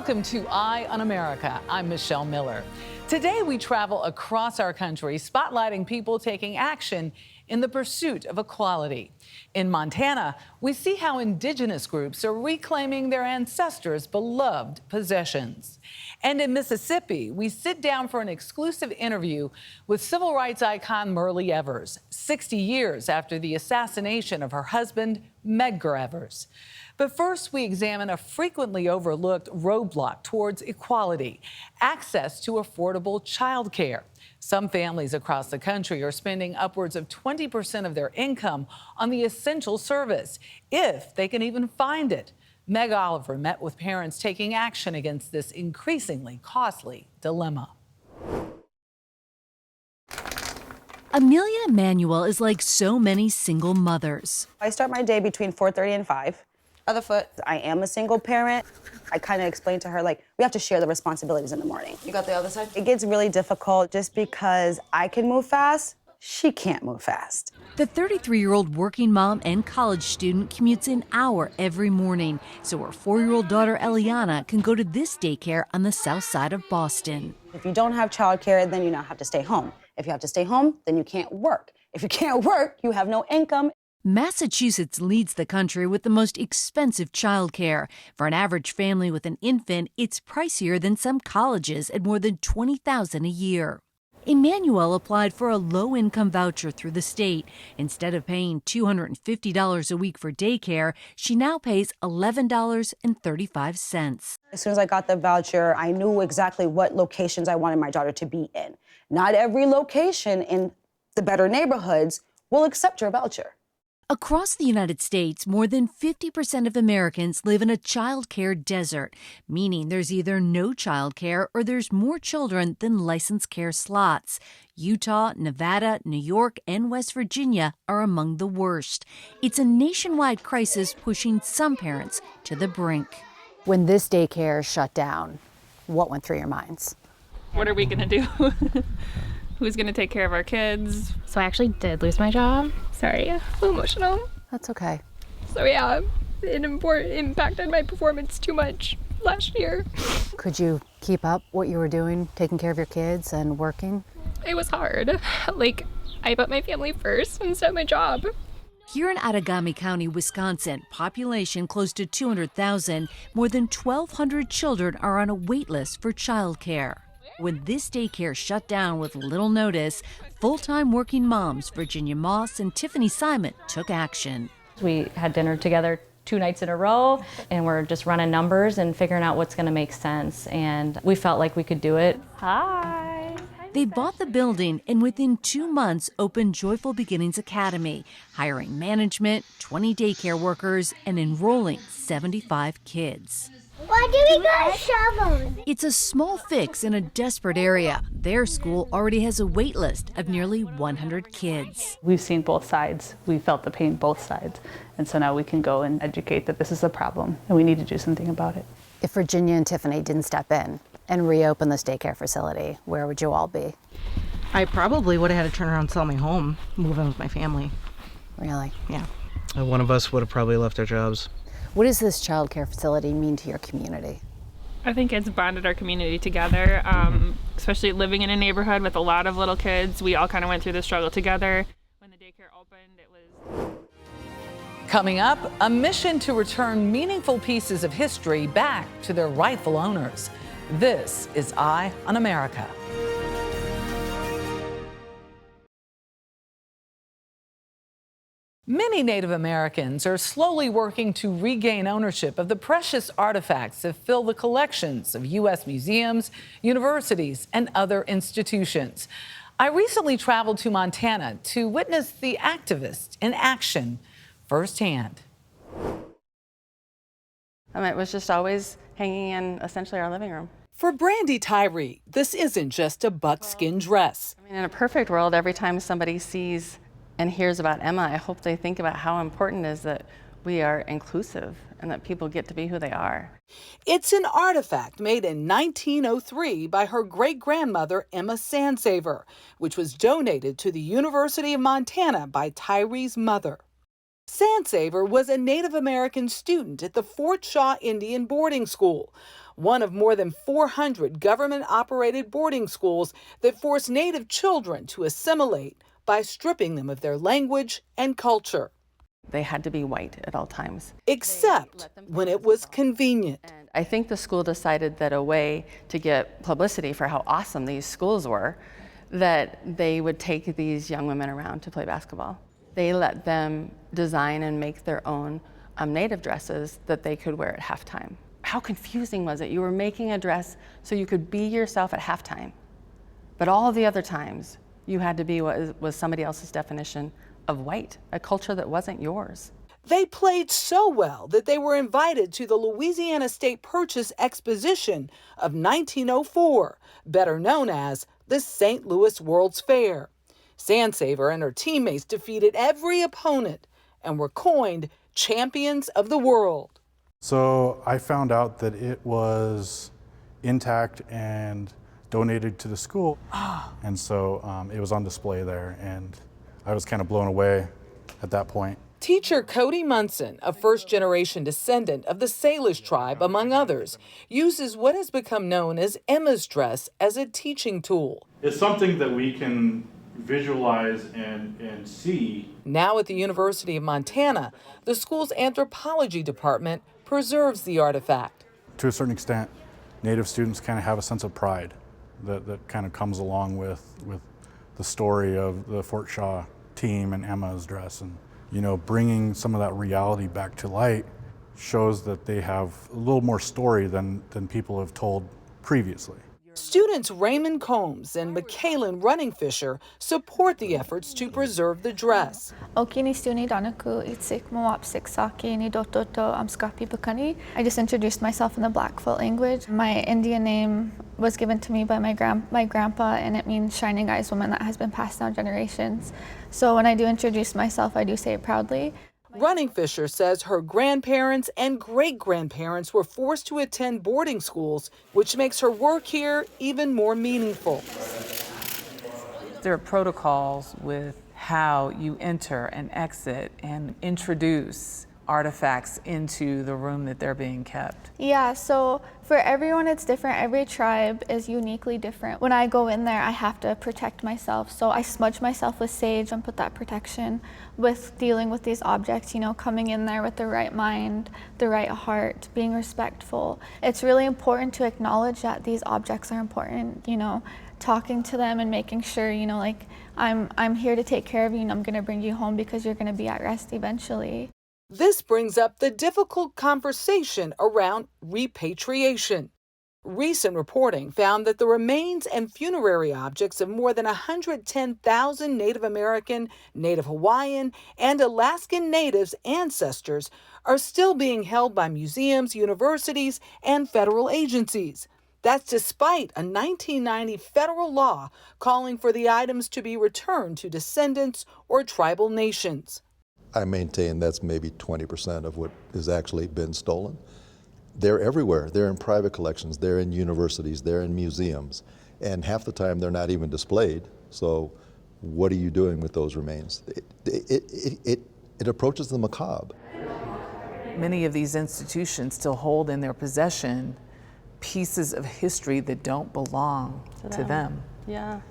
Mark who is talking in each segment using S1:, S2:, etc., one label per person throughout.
S1: Welcome to Eye on America. I'm Michelle Miller. Today we travel across our country, spotlighting people taking action in the pursuit of equality. In Montana, we see how Indigenous groups are reclaiming their ancestors' beloved possessions. And in Mississippi, we sit down for an exclusive interview with civil rights icon Myrlie Evers, 60 years after the assassination of her husband, Medgar Evers. But first, we examine a frequently overlooked roadblock towards equality: access to affordable child care. Some families across the country are spending upwards of 20% of their income on the essential service, if they can even find it. Meg Oliver met with parents taking action against this increasingly costly dilemma.
S2: Amelia Emanuel is like so many single mothers.
S3: I start my day between 4:30 and 5. Other foot, I am a single parent. I kind of explained to her, like, we have to share the responsibilities in the morning.
S4: You got the other side?
S3: It gets really difficult just because I can move fast, she can't move fast.
S2: The 33-year-old working mom and college student commutes an hour every morning, so her 4-year-old daughter Eliana can go to this daycare on the south side of Boston.
S3: If you don't have childcare, then you now have to stay home. If you have to stay home, then you can't work. If you can't work, you have no income.
S2: Massachusetts leads the country with the most expensive childcare. For an average family with an infant, it's pricier than some colleges at more than $20,000 a year. Emmanuel applied for a low-income voucher through the state. Instead of paying $250 a week for daycare, she now pays $11.35.
S3: As soon as I got the voucher, I knew exactly what locations I wanted my daughter to be in. Not every location in the better neighborhoods will accept your voucher.
S2: Across the United States, more than 50% of Americans live in a child care desert, meaning there's either no child care or there's more children than licensed care slots. Utah, Nevada, New York, and West Virginia are among the worst. It's a nationwide crisis pushing some parents to the brink.
S5: When this daycare shut down, what went through your minds?
S6: What are we going to do? Who's going to take care of our kids?
S7: So I actually did lose my job. Sorry, I'm emotional.
S5: That's okay.
S7: So yeah, it impacted my performance too much last year.
S5: Could you keep up what you were doing, taking care of your kids and working?
S7: It was hard. Like, I put my family first instead of my job.
S2: Here in Outagamie County, Wisconsin, population close to 200,000, more than 1,200 children are on a wait list for childcare. When this daycare shut down with little notice, full-time working moms Virginia Moss and Tiffany Simon took action.
S8: We had dinner together 2 nights in a row, and we're just running numbers and figuring out what's going to make sense, and we felt like we could do it. Hi.
S2: They bought the building and within 2 months opened Joyful Beginnings Academy, hiring management, 20 daycare workers, and enrolling 75 kids.
S9: Why do we got shovels?
S2: It's a small fix in a desperate area. Their school already has a wait list of nearly 100 kids.
S10: We've seen both sides. We felt the pain both sides. And so now we can go and educate that this is a problem and we need to do something about it.
S5: If Virginia and Tiffany didn't step in and reopen this daycare facility, where would you all be?
S11: I probably would have had to turn around and sell my home, move in with my family.
S5: Really?
S11: Yeah.
S12: One of us would have probably left our jobs.
S5: What does this child care facility mean to your community?
S6: I think it's bonded our community together, especially living in a neighborhood with a lot of little kids. We all kind of went through the struggle together. When the daycare opened, it was...
S1: Coming up, a mission to return meaningful pieces of history back to their rightful owners. This is Eye on America. Many Native Americans are slowly working to regain ownership of the precious artifacts that fill the collections of U.S. museums, universities, and other institutions. I recently traveled to Montana to witness the activists in action firsthand.
S4: It was just always hanging in essentially our living room.
S1: For Brandy Tyree, this isn't just a buckskin dress.
S4: In a perfect world, every time somebody sees and hears about Emma, I hope they think about how important it is that we are inclusive and that people get to be who they are.
S1: It's an artifact made in 1903 by her great-grandmother, Emma Sandsaver, which was donated to the University of Montana by Tyree's mother. Sandsaver was a Native American student at the Fort Shaw Indian boarding school. one of more than 400 government-operated boarding schools that force Native children to assimilate by stripping them of their language and culture.
S4: They had to be white at all times.
S1: Except when it was convenient.
S4: And I think the school decided that a way to get publicity for how awesome these schools were, that they would take these young women around to play basketball. They let them design and make their own Native dresses that they could wear at halftime. How confusing was it? You were making a dress so you could be yourself at halftime, but all of the other times you had to be what was somebody else's definition of white, a culture that wasn't yours.
S1: They played so well that they were invited to the Louisiana State Purchase Exposition of 1904, better known as the St. Louis World's Fair. Sandsaver and her teammates defeated every opponent and were coined champions of the world.
S13: So I found out that it was intact and donated to the school. And so it was on display there, and I was kind of blown away at that point.
S1: Teacher Cody Munson, a first-generation descendant of the Salish tribe, among others, uses what has become known as Emma's dress as a teaching tool.
S13: It's something that we can visualize and see.
S1: Now at the University of Montana, the school's anthropology department preserves the artifact.
S13: To a certain extent, Native students kind of have a sense of pride that kind of comes along with the story of the Fort Shaw team and Emma's dress. And, you know, bringing some of that reality back to light shows that they have a little more story than people have told previously.
S1: Students Raymond Combs and Michaelin Runningfisher support the efforts to preserve the dress.
S14: I just introduced myself in the Blackfoot language. My Indian name was given to me by my grandpa, and it means shining eyes woman that has been passed down generations. So when I do introduce myself, I do say it proudly.
S1: Runningfisher says her grandparents and great-grandparents were forced to attend boarding schools, which makes her work here even more meaningful.
S15: There are protocols with how you enter and exit and introduce artifacts into the room that they're being kept.
S14: Yeah, so for everyone it's different. Every tribe is uniquely different. When I go in there, I have to protect myself. So I smudge myself with sage and put that protection with dealing with these objects, you know, coming in there with the right mind, the right heart, being respectful. It's really important to acknowledge that these objects are important, you know, talking to them and making sure, you know, like I'm here to take care of you and I'm gonna bring you home because you're gonna be at rest eventually.
S1: This brings up the difficult conversation around repatriation. Recent reporting found that the remains and funerary objects of more than 110,000 Native American, Native Hawaiian, and Alaskan Natives' ancestors are still being held by museums, universities, and federal agencies. That's despite a 1990 federal law calling for the items to be returned to descendants or tribal nations.
S16: I maintain that's maybe 20% of what has actually been stolen. They're everywhere. They're in private collections, they're in universities, they're in museums, and half the time they're not even displayed. So what are you doing with those remains? It approaches the macabre.
S15: Many of these institutions still hold in their possession pieces of history that don't belong to them.
S4: Yeah.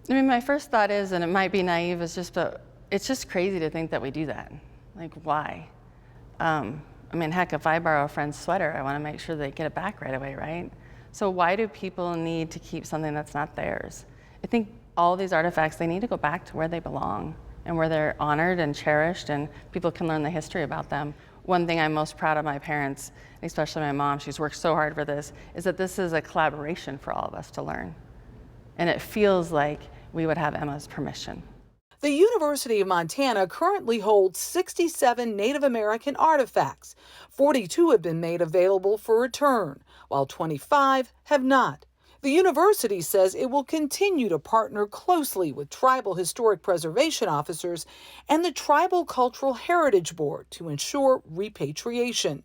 S4: I mean, my first thought is, and it might be naive, is just, but it's just crazy to think that we do that. Like, why? I mean, heck, if I borrow a friend's sweater, I want to make sure they get it back right away, right? So why do people need to keep something that's not theirs? I think all these artifacts, they need to go back to where they belong and where they're honored and cherished and people can learn the history about them. One thing I'm most proud of my parents, especially my mom, she's worked so hard for this, is that this is a collaboration for all of us to learn. And it feels like we would have Emma's permission.
S1: The University of Montana currently holds 67 Native American artifacts. 42 have been made available for return, while 25 have not. The university says it will continue to partner closely with tribal historic preservation officers and the Tribal Cultural Heritage Board to ensure repatriation.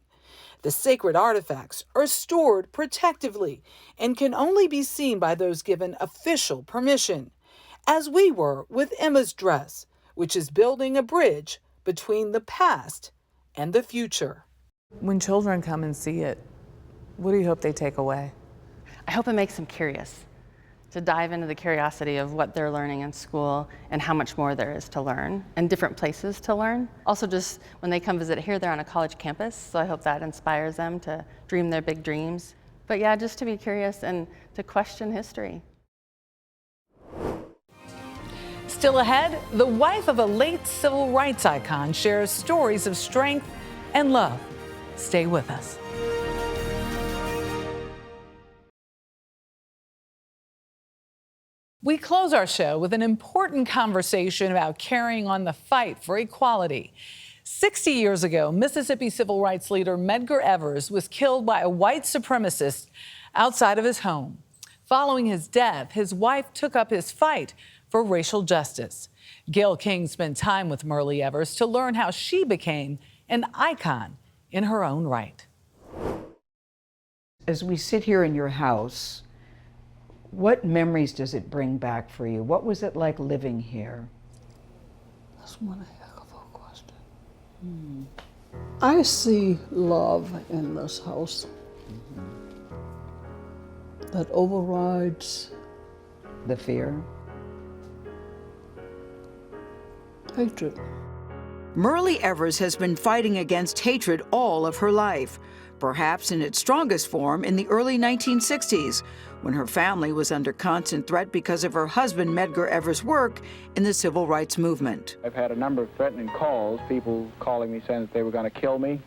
S1: The sacred artifacts are stored protectively and can only be seen by those given official permission, as we were with Emma's dress, which is building a bridge between the past and the future.
S15: When children come and see it, What do you hope they take away?
S4: I hope it makes them curious, to dive into the curiosity of what they're learning in school and how much more there is to learn and different places to learn. Also, just when they come visit here, they're on a college campus, so I hope that inspires them to dream their big dreams. But yeah, just to be curious and to question history.
S1: Still ahead, the wife of a late civil rights icon shares stories of strength and love. Stay with us. We close our show with an important conversation about carrying on the fight for equality. 60 years ago, Mississippi civil rights leader Medgar Evers was killed by a white supremacist outside of his home. Following his death, his wife took up his fight for racial justice. Gayle King spent time with Myrlie Evers to learn how she became an icon in her own right.
S17: As we sit here in your house, what memories does it bring back for you? What was it like living here?
S18: That's one heck of a question. I see love in this house that overrides
S17: the fear,
S18: hatred.
S19: Myrlie Evers has been fighting against hatred all of her life, perhaps in its strongest form in the early 1960s, when her family was under constant threat because of her husband Medgar Evers' work in the civil rights movement.
S20: I've had a number of threatening calls, people calling me saying that they were going to kill me,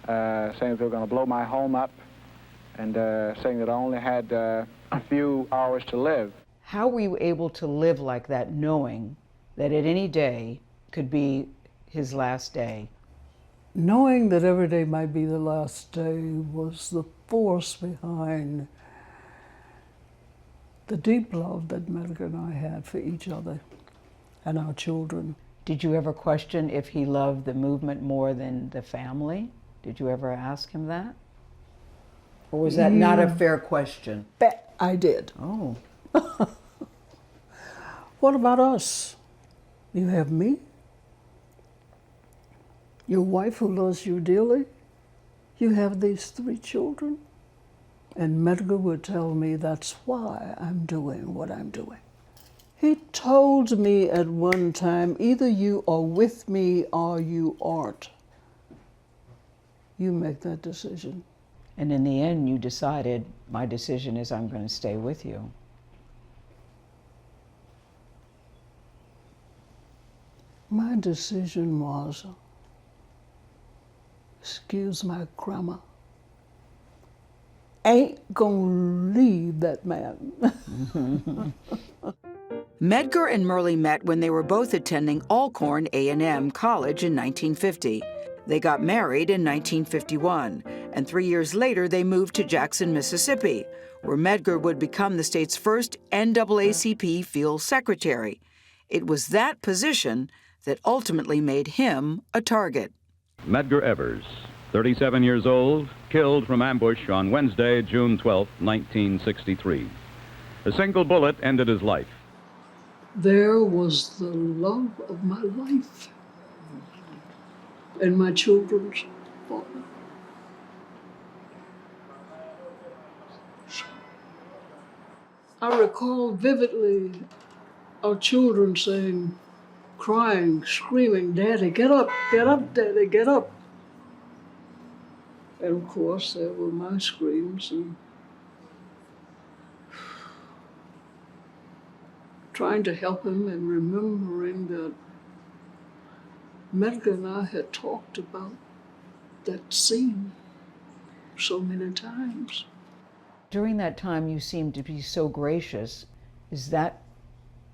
S20: saying that they were going to blow my home up, and saying that I only had a few hours to live.
S17: How were you able to live like that, knowing that at any day could be his last day?
S18: Knowing that every day might be the last day was the force behind the deep love that Medgar and I had for each other and our children.
S17: Did you ever question if he loved the movement more than the family? Did you ever ask him that? Or was that not a fair question?
S18: Bet I did.
S17: Oh.
S18: What about us? You have me, your wife who loves you dearly, you have these 3 children, and Medgar would tell me that's why I'm doing what I'm doing. He told me at one time, either you are with me or you aren't. You make that decision.
S17: And in the end, you decided, my decision is I'm going to stay with you.
S18: My decision was, excuse my grammar, ain't gonna leave that man.
S19: Medgar and Myrlie met when they were both attending Alcorn A&M College in 1950. They got married in 1951, and 3 years later they moved to Jackson, Mississippi, where Medgar would become the state's first NAACP field secretary. It was that position that ultimately made him a target.
S21: Medgar Evers, 37 years old, killed from ambush on Wednesday, June 12, 1963. A single bullet ended his life.
S18: There was the love of my life and my children's father. I recall vividly our children saying, crying, screaming, "Daddy, get up, Daddy, get up." And of course, there were my screams and trying to help him and remembering that Medgar and I had talked about that scene so many times.
S17: During that time, you seemed to be so gracious. Is that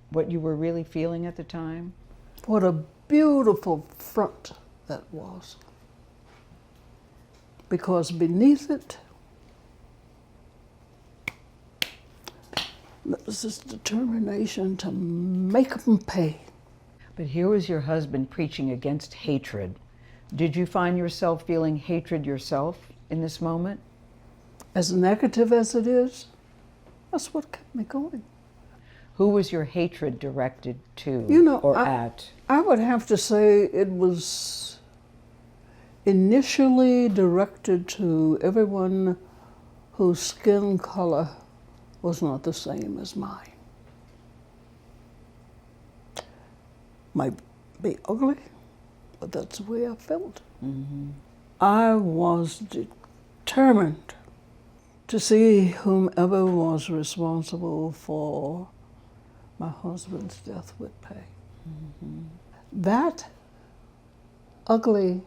S17: what you were really feeling at the time?
S18: What a beautiful front that was. Because beneath it, there was this determination to make them pay.
S17: But here was your husband preaching against hatred. Did you find yourself feeling hatred yourself in this moment?
S18: As negative as it is, that's what kept me going.
S17: Who was your hatred directed to or at?
S18: I would have to say it was initially directed to everyone whose skin color was not the same as mine. Might be ugly, but that's the way I felt. I was determined to see whomever was responsible for my husband's death would pay. That ugly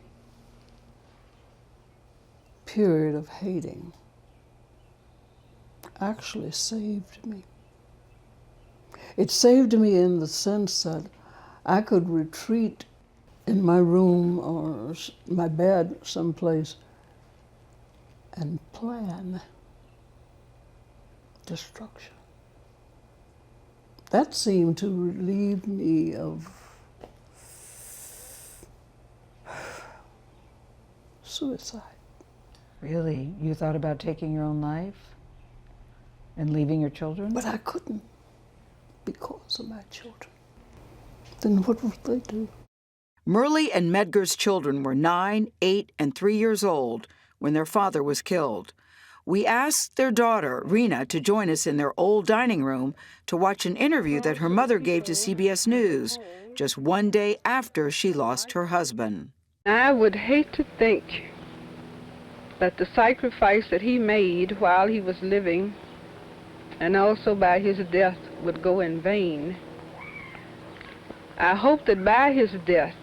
S18: period of hating actually saved me. It saved me in the sense that I could retreat in my room or my bed someplace and plan destruction. That seemed to relieve me of suicide.
S17: Really? You thought about taking your own life and leaving your children?
S18: But I couldn't because of my children. Then what would they do?
S19: Myrlie and Medgar's children were 9, 8, and 3 years old when their father was killed. We asked their daughter, Rena, to join us in their old dining room to watch an interview that her mother gave to CBS News just one day after she lost her husband.
S3: I would hate to think that the sacrifice that he made while he was living and also by his death would go in vain. I hope that by his death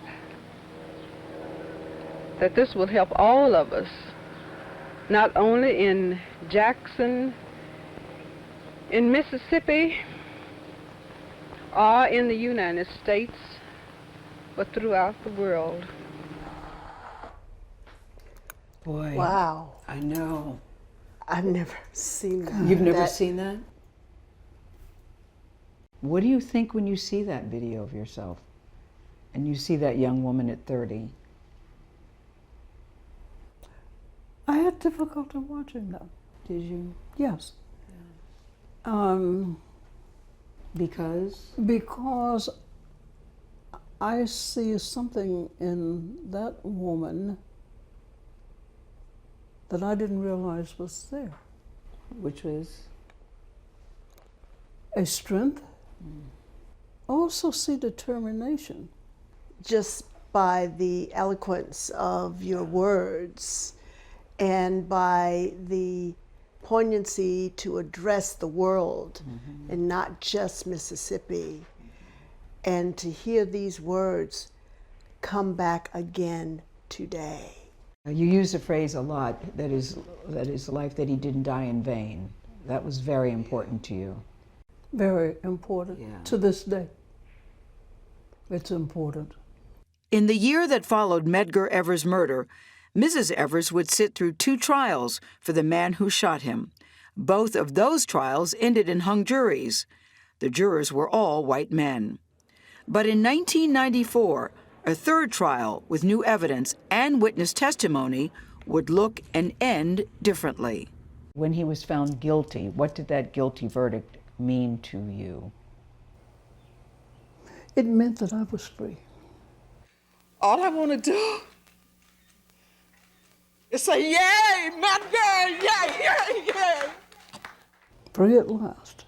S3: that this will help all of us, not only in Jackson, in Mississippi, or in the United States, but throughout the world.
S17: Boy.
S22: Wow.
S17: I know.
S22: I've never seen that.
S17: You've never seen that? What do you think when you see that video of yourself and you see that young woman at 30?
S18: I had difficulty watching them.
S17: Did you?
S18: Yes.
S17: Because?
S18: Because I see something in that woman that I didn't realize was there.
S17: Which was?
S18: A strength. I also see determination.
S22: Just by the eloquence of your words and by the poignancy to address the world and not just Mississippi, and to hear these words come back again today.
S17: You use the phrase a lot, that is life that he didn't die in vain. That was very important to you.
S18: Very important to this day. It's important.
S19: In the year that followed Medgar Evers' murder, Mrs. Evers would sit through 2 trials for the man who shot him. Both of those trials ended in hung juries. The jurors were all white men. But in 1994, a 3rd trial with new evidence and witness testimony would look and end differently.
S17: When he was found guilty, what did that guilty verdict mean to you?
S18: It meant that I was free.
S22: All I want to do is say, yay, Medgar, yay, yay, yay.
S18: Free at last.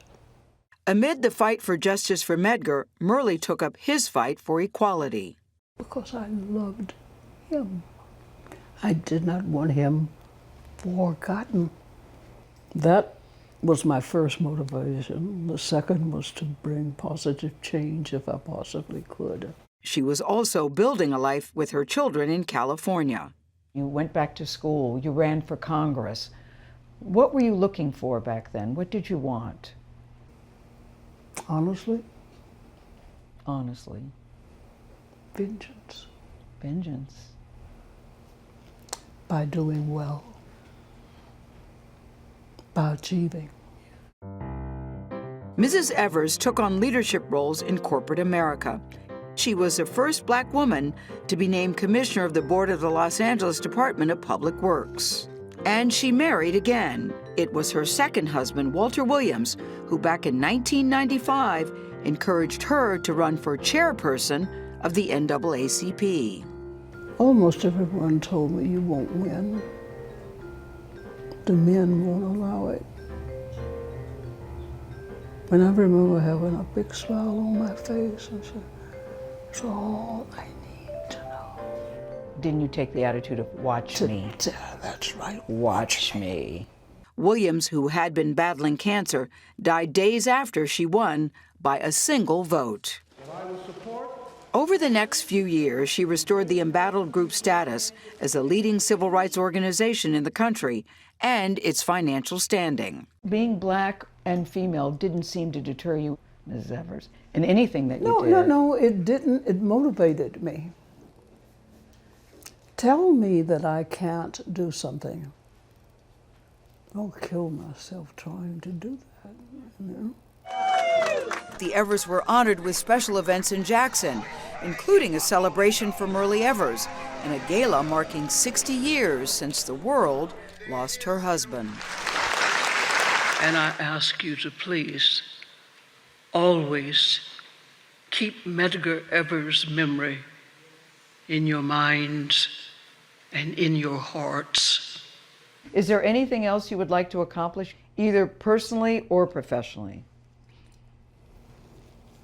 S19: Amid the fight for justice for Medgar, Myrlie took up his fight for equality.
S18: Because I loved him. I did not want him forgotten. That was my first motivation. The second was to bring positive change if I possibly could.
S19: She was also building a life with her children in California.
S17: You went back to school, you ran for Congress. What were you looking for back then? What did you want?
S18: Honestly?
S17: Honestly.
S18: Vengeance.
S17: Vengeance.
S18: By doing well. By achieving.
S19: Mrs. Evers took on leadership roles in corporate America. She was the first Black woman to be named commissioner of the board of the Los Angeles Department of Public Works. And she married again. It was her second husband, Walter Williams, who back in 1995 encouraged her to run for chairperson of the NAACP.
S18: Almost everyone told me you won't win. the men won't allow it. And I remember having a big smile on my face and said, "It's all I need to know."
S17: Didn't you take the attitude of watch me?
S18: That's right.
S17: Watch me.
S19: Williams, who had been battling cancer, died days after she won by a single vote. Over the next few years, she restored the embattled group status as a leading civil rights organization in the country and its financial standing.
S17: Being black and female didn't seem to deter you, Mrs. Evers, in anything that you did.
S18: No, it didn't. It motivated me. Tell me that I can't do something. I'll kill myself trying to do that, you know?
S19: The Evers were honored with special events in Jackson, including a celebration for Myrlie Evers and a gala marking 60 years since the world lost her husband.
S18: And I ask you to please always keep Medgar Evers' memory in your minds and in your hearts.
S17: Is there anything else you would like to accomplish, either personally or professionally?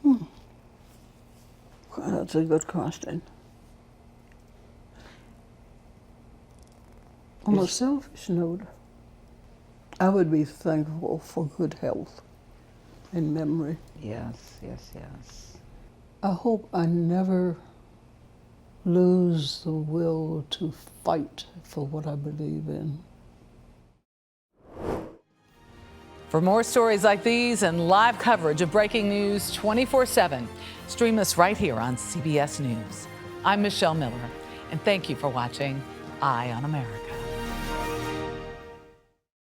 S18: Well, that's a good question. On a selfish note, I would be thankful for good health and memory.
S17: Yes, yes, yes.
S18: I hope I never lose the will to fight for what I believe in.
S1: For more stories like these and live coverage of breaking news 24/7, stream us right here on CBS News. I'm Michelle Miller, and thank you for watching Eye on America.